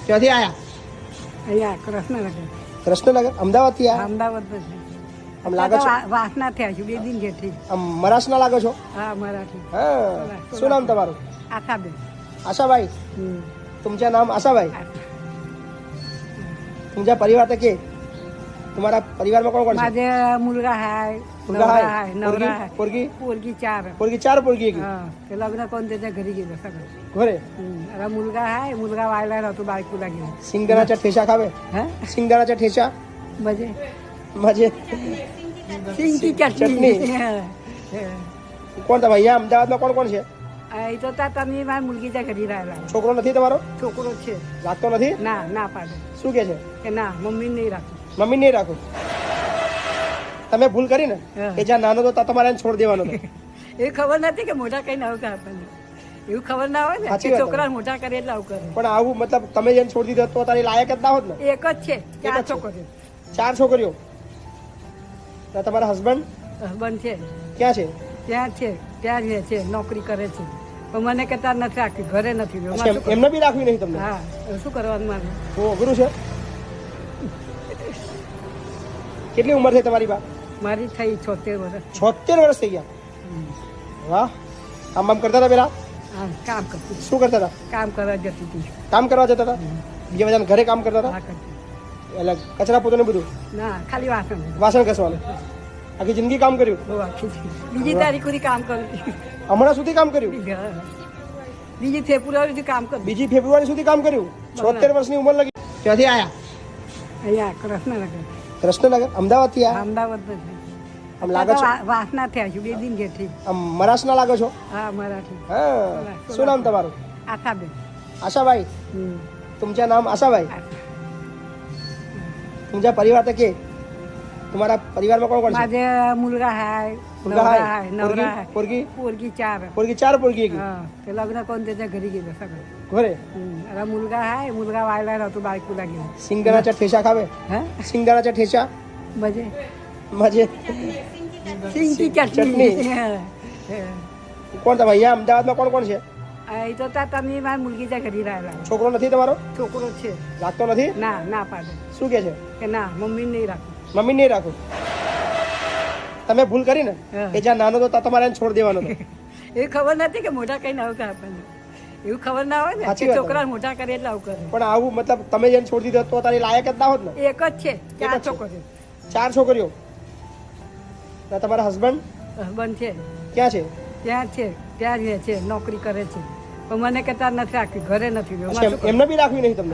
ક્યાંથી આયા? અહીંયા કૃષ્ણનગર. કૃષ્ણનગર અમદાવાદથી આયા? અમદાવાદ આમ લાગે છો વાસના થયા છું 2 દિન જેથી. આમ મરાઠના લાગો છો? હા मराठी. હા. શું નામ તમારું? आशाबेन. आशाबाई. तुमचं नाम आशाबाई? तुमच्या परिवारात के तुम्हारा परिवार में कोण कोण आहे? माझे मुलगा आहे, मुलगा नवरा आहे? आहे, नवरा आहे. पोरगी? पोरगी 4. पोरगी 4 पोरगी आहे हा, ते लग्न करून त्याच्या घरी गेलं सगळं. घरे. आता मुलगा आहे, मुलगा वायला राहतो, बायकोला गेला. सिंगदाण्याच्या ठेचा खावे? हा? सिंगदाण्याच्या ठेचा म्हणजे म्हणजे सिंगची चटणी. चटणी. કોણ તમે અહીંયા અમદાવાદમાં કોણ કોણ છે? इथं तर आता मी माझ्या मुलगीच्या घरी राहायला. છોકરો નથી તમારો? છોકરો છે. લાગતો નથી? ના ના પાડે શું કે છે? કે ના મમ્મી નહીં રાખું. મમ્મી નહીં રાખો. તમે ભૂલ કરી ને કે જ્યાં નાનો તો ત્યાં તમારે એને છોડ દેવાનો હતો. એ ખબર નથી કે મોટા કઈ આવું કરે આપણને. એવું ખબર ના હોય ને સાચી કે વાત. છોકરા મોટા કરે એટલે આવું કરે. પણ આવું મતલબ તમે જેને છોડી દીધો તો તારી લાયક જ ના હોત ને. એક જ છે જ 4 છે. છોકરીઓ. 4 છોકરીઓ. તો તમારા હસબન્ડ હસબન્ડ છે ક્યાં છે? ત્યાં રહે છે, નોકરી કરે છે. પણ મને કહેતા નથી રાખી, ઘરે નથી રહ્યો. અચ્છા, એમને બી રાખવી નહીં તમને? હા, હવે શું કરવાનું મારે? બહુ અઘરું છે. કેટલી ઉંમર થઈ તમારી બા? મારી થઈ 76 વર્ષ. 76 વર્ષ થઈ ગયા. વાહ. આમ આમ કરતા હતા પેલા? હા, કામ કરતી. શું કરતા હતા? કામ કરવા જતી હતી. કામ કરવા જતા હતા? બીજા બધાને ઘરે કામ કરતા હતા? હા, કરતી. એટલે કચરા પોતું ને બધું? ના, ખાલી વાસણ. વાસણ ઘસવાનું? આખી જિંદગી કામ કર્યું? બહુ આખી છે. બીજી તારીખ સુધી કામ કરતી. હમણાં સુધી કામ કર્યું? બીજી ફેબ્રુઆરી સુધી કામ કરતી. બીજી ફેબ્રુઆરી સુધી કામ કર્યું? 76 વર્ષની ઉંમર લગી. ક્યાંથી આયા? અહીંયા કૃષ્ણનગર. કૃષ્ણનગર અમદાવાદથી આયા? અમદાવાદ આમ લાગે છો વાસના થયા છું 2 દિન જેથી. આમ મરાઠના લાગો છો? હા, मराठी. હા. શું નામ તમારું? आशाबेन. आशाबाई. तुमचं नाम आशाबाई? तुमच्या परिवारात के तुम्हारा परिवार में कोण कोण आहे? माझे मुलगा आहे, मुलगा नवरा आहे? आहे, नवरा आहे. पोरगी? पोरगी 4. पोरगी 4 पोरगी आहे हा, ते लग्न करून त्याच्या घरी गेलं सगळं. घरे. आता मुलगा आहे, मुलगा वायला राहतो, बायकोला गेला. सिंगदाण्याच्या ठेचा खावे? हा? सिंगदाण्याच्या ठेचा म्हणजे म्हणजे सिंगची चटणी. चटणी. કોણ તમે અહીંયા અમદાવાદમાં કોણ કોણ છે? इथं तर आता मी माझ्या मुलगीच्या घरी राहायला. છોકરો નથી તમારો? છોકરો છે. લાગતો નથી? ના ના પાડે શું કે છે? કે ના મમ્મી નહીં રાખું. મમ્મી નહીં રાખો. તમે ભૂલ કરી ને કે જ્યાં નાનો તો ત્યાં તમારે એને છોડ દેવાનો હતો. એ ખબર નથી કે મોટા કઈ આવું કરે આપણને. એવું ખબર ના હોય ને સાચી કે વાત. છોકરા મોટા કરે એટલે આવું કરે. પણ આવું મતલબ તમે જેને છોડી દીધો તો તારી લાયક જ ના હોત ને. એક જ છે 4 છોકરીઓ. 4 છોકરીઓ. તો તમારા હસબન્ડ હસબન્ડ છે ક્યાં છે? ત્યાં રહે છે, નોકરી કરે છે. પણ મને કહેતા નથી રાખી, ઘરે નથી રહ્યો. અચ્છા, એમને બી રાખવી નહીં તમને?